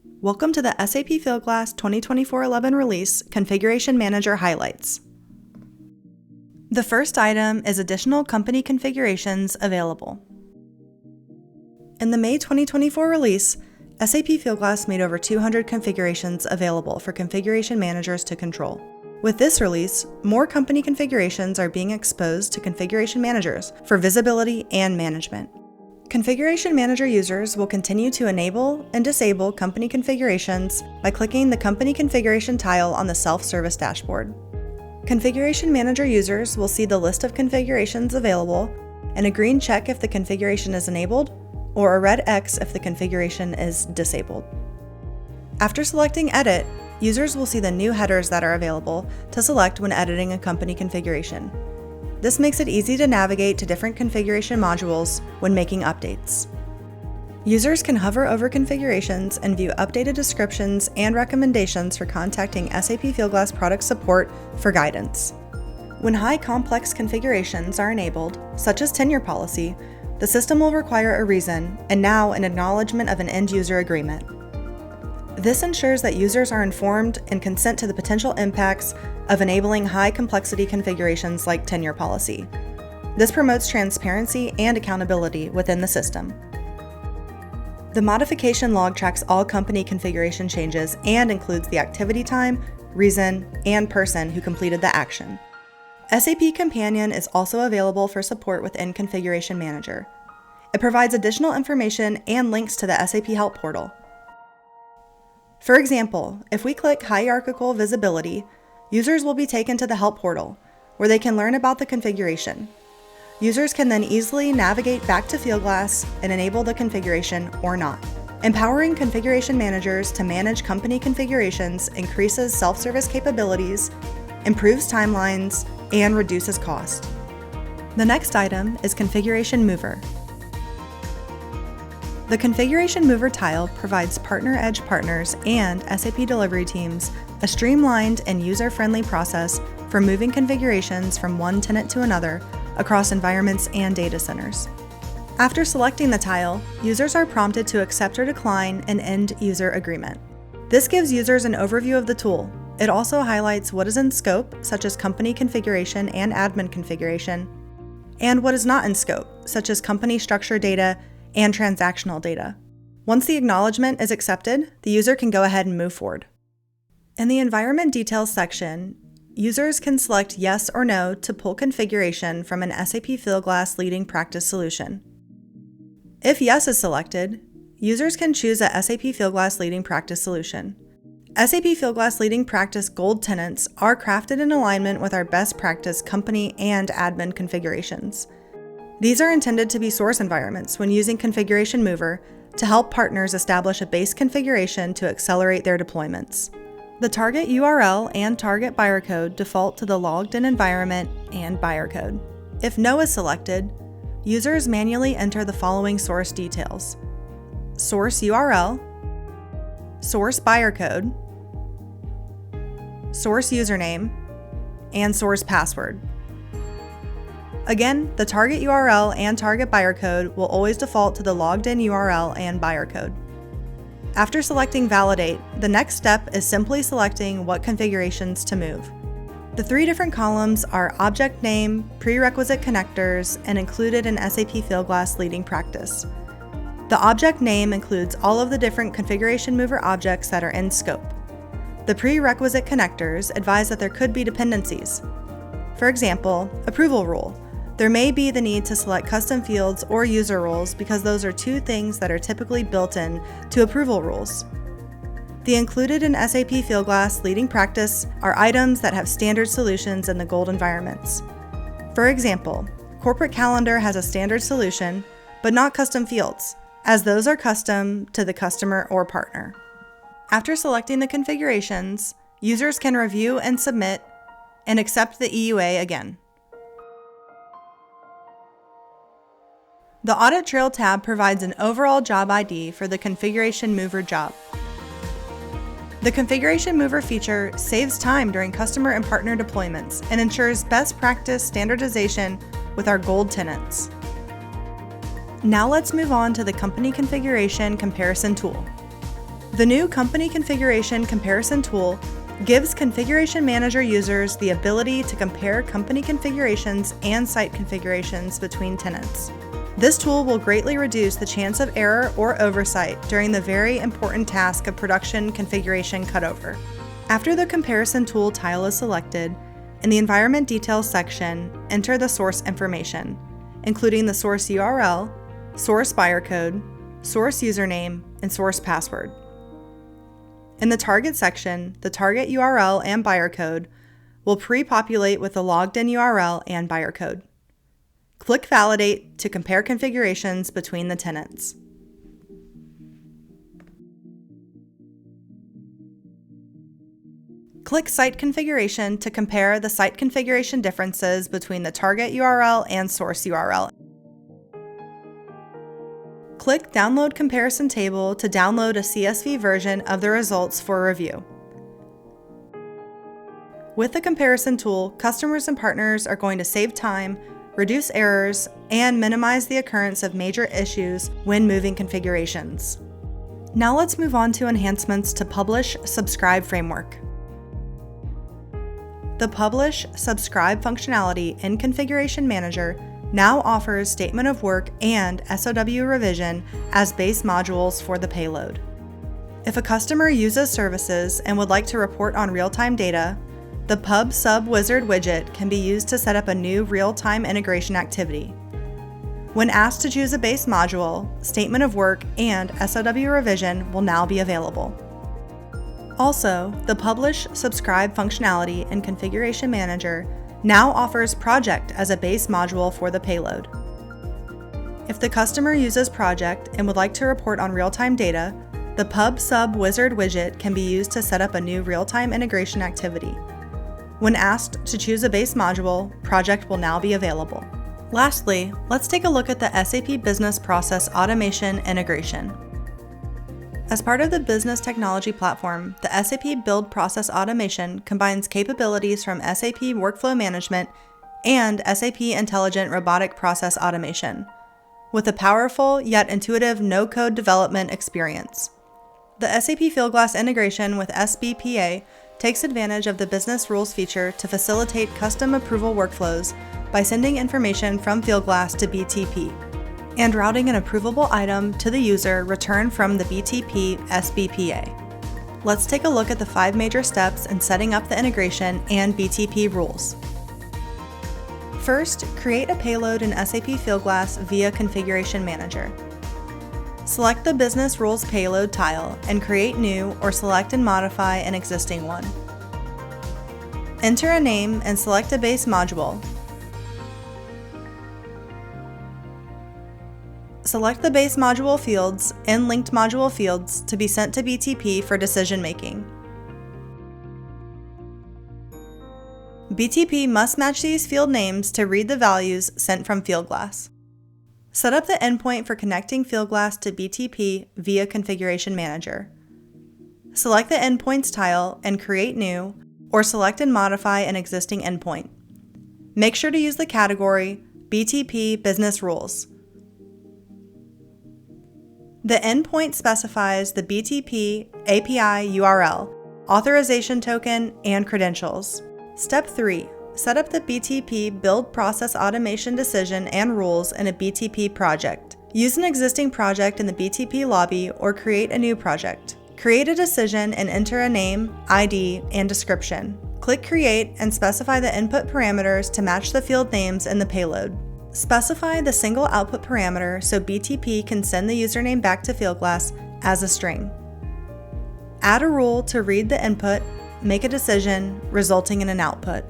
Welcome to the SAP Fieldglass 2024-11 release Configuration Manager highlights. The first item is additional company configurations available. In the May 2024 release, SAP Fieldglass made over 200 configurations available for configuration managers to control. With this release, more company configurations are being exposed to configuration managers for visibility and management. Configuration Manager users will continue to enable and disable company configurations by clicking the Company Configuration tile on the self-service dashboard. Configuration Manager users will see the list of configurations available and a green check if the configuration is enabled, or a red X if the configuration is disabled. After selecting Edit, users will see the new headers that are available to select when editing a company configuration. This makes it easy to navigate to different configuration modules when making updates. Users can hover over configurations and view updated descriptions and recommendations for contacting SAP Fieldglass product support for guidance. When high complex configurations are enabled, such as tenure policy, the system will require a reason and now an acknowledgement of an end-user agreement. This ensures that users are informed and consent to the potential impacts of enabling high-complexity configurations like tenure policy. This promotes transparency and accountability within the system. The modification log tracks all company configuration changes and includes the activity time, reason, and person who completed the action. SAP Companion is also available for support within Configuration Manager. It provides additional information and links to the SAP Help portal. For example, if we click Hierarchical Visibility, users will be taken to the Help portal, where they can learn about the configuration. Users can then easily navigate back to Fieldglass and enable the configuration or not. Empowering configuration managers to manage company configurations increases self-service capabilities, improves timelines, and reduces cost. The next item is Configuration Mover. The Configuration Mover tile provides Partner Edge partners and SAP delivery teams a streamlined and user-friendly process for moving configurations from one tenant to another across environments and data centers. After selecting the tile, users are prompted to accept or decline an end-user agreement. This gives users an overview of the tool. It also highlights what is in scope, such as company configuration and admin configuration, and what is not in scope, such as company structure data and transactional data. Once the acknowledgement is accepted, the user can go ahead and move forward. In the Environment Details section, users can select yes or no to pull configuration from an SAP Fieldglass Leading Practice solution. If yes is selected, users can choose a SAP Fieldglass Leading Practice solution. SAP Fieldglass Leading Practice Gold tenants are crafted in alignment with our best practice company and admin configurations. These are intended to be source environments when using Configuration Mover to help partners establish a base configuration to accelerate their deployments. The target URL and target buyer code default to the logged-in environment and buyer code. If no is selected, users manually enter the following source details: source URL, source buyer code, source username, and source password. Again, the target URL and target buyer code will always default to the logged-in URL and buyer code. After selecting Validate, the next step is simply selecting what configurations to move. The three different columns are Object Name, Prerequisite Connectors, and included in SAP Fieldglass Leading Practice. The object name includes all of the different Configuration Mover objects that are in scope. The prerequisite connectors advise that there could be dependencies. For example, approval rule. There may be the need to select custom fields or user roles because those are two things that are typically built in to approval rules. The included in SAP Fieldglass Leading Practice are items that have standard solutions in the gold environments. For example, Corporate Calendar has a standard solution, but not custom fields, as those are custom to the customer or partner. After selecting the configurations, users can review and submit and accept the EUA again. The Audit Trail tab provides an overall job ID for the Configuration Mover job. The Configuration Mover feature saves time during customer and partner deployments and ensures best practice standardization with our gold tenants. Now let's move on to the Company Configuration Comparison tool. The new Company Configuration Comparison tool gives Configuration Manager users the ability to compare company configurations and site configurations between tenants. This tool will greatly reduce the chance of error or oversight during the very important task of production configuration cutover. After the Comparison Tool tile is selected, in the Environment Details section, enter the source information, including the source URL, source buyer code, source username, and source password. In the Target section, the target URL and buyer code will pre-populate with the logged-in URL and buyer code. Click Validate to compare configurations between the tenants. Click Site Configuration to compare the site configuration differences between the target URL and source URL. Click Download Comparison Table to download a CSV version of the results for review. With the comparison tool, customers and partners are going to save time, reduce errors, and minimize the occurrence of major issues when moving configurations. Now let's move on to enhancements to Publish Subscribe framework. The Publish Subscribe functionality in Configuration Manager now offers Statement of Work and SOW Revision as base modules for the payload. If a customer uses services and would like to report on real-time data, the Pub Sub Wizard widget can be used to set up a new real-time integration activity. When asked to choose a base module, Statement of Work and SOW Revision will now be available. Also, the Publish Subscribe functionality in Configuration Manager now offers Project as a base module for the payload. If the customer uses Project and would like to report on real-time data, the Pub Sub Wizard widget can be used to set up a new real-time integration activity. When asked to choose a base module, Project will now be available. Lastly, let's take a look at the SAP Business Process Automation integration. As part of the Business Technology Platform, the SAP Build Process Automation combines capabilities from SAP Workflow Management and SAP Intelligent Robotic Process Automation, with a powerful yet intuitive no-code development experience. The SAP Fieldglass integration with SBPA takes advantage of the business rules feature to facilitate custom approval workflows by sending information from Fieldglass to BTP and routing an approvable item to the user returned from the BTP SBPA. Let's take a look at the 5 major steps in setting up the integration and BTP rules. First, create a payload in SAP Fieldglass via Configuration Manager. Select the Business Rules Payload tile and create new or select and modify an existing one. Enter a name and select a base module. Select the base module fields and linked module fields to be sent to BTP for decision making. BTP must match these field names to read the values sent from Fieldglass. Set up the endpoint for connecting Fieldglass to BTP via Configuration Manager. Select the Endpoints tile and create new, or select and modify an existing endpoint. Make sure to use the category BTP Business Rules. The endpoint specifies the BTP API URL, authorization token, and credentials. Step 3. Set up the BTP Build Process Automation decision and rules in a BTP project. Use an existing project in the BTP lobby or create a new project. Create a decision and enter a name, ID, and description. Click Create and specify the input parameters to match the field names in the payload. Specify the single output parameter so BTP can send the username back to Fieldglass as a string. Add a rule to read the input, make a decision, resulting in an output.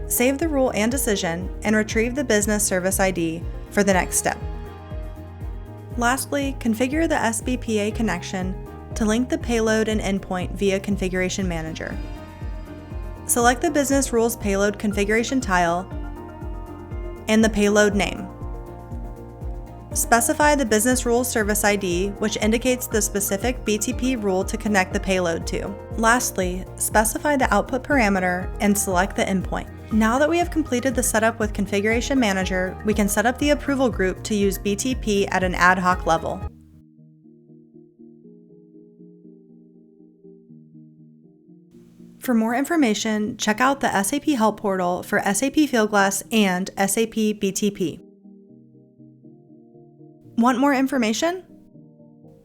Save the rule and decision, and retrieve the business service ID for the next step. Lastly, configure the SBPA connection to link the payload and endpoint via Configuration Manager. Select the Business Rules Payload Configuration tile and the payload name. Specify the Business Rules Service ID, which indicates the specific BTP rule to connect the payload to. Lastly, specify the output parameter and select the endpoint. Now that we have completed the setup with Configuration Manager, we can set up the approval group to use BTP at an ad hoc level. For more information, check out the SAP Help Portal for SAP Fieldglass and SAP BTP. Want more information?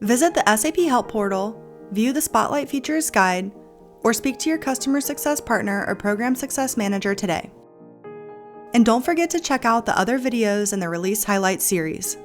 Visit the SAP Help Portal, view the Spotlight Features Guide, or speak to your Customer Success Partner or Program Success Manager today. And don't forget to check out the other videos in the Release Highlights series.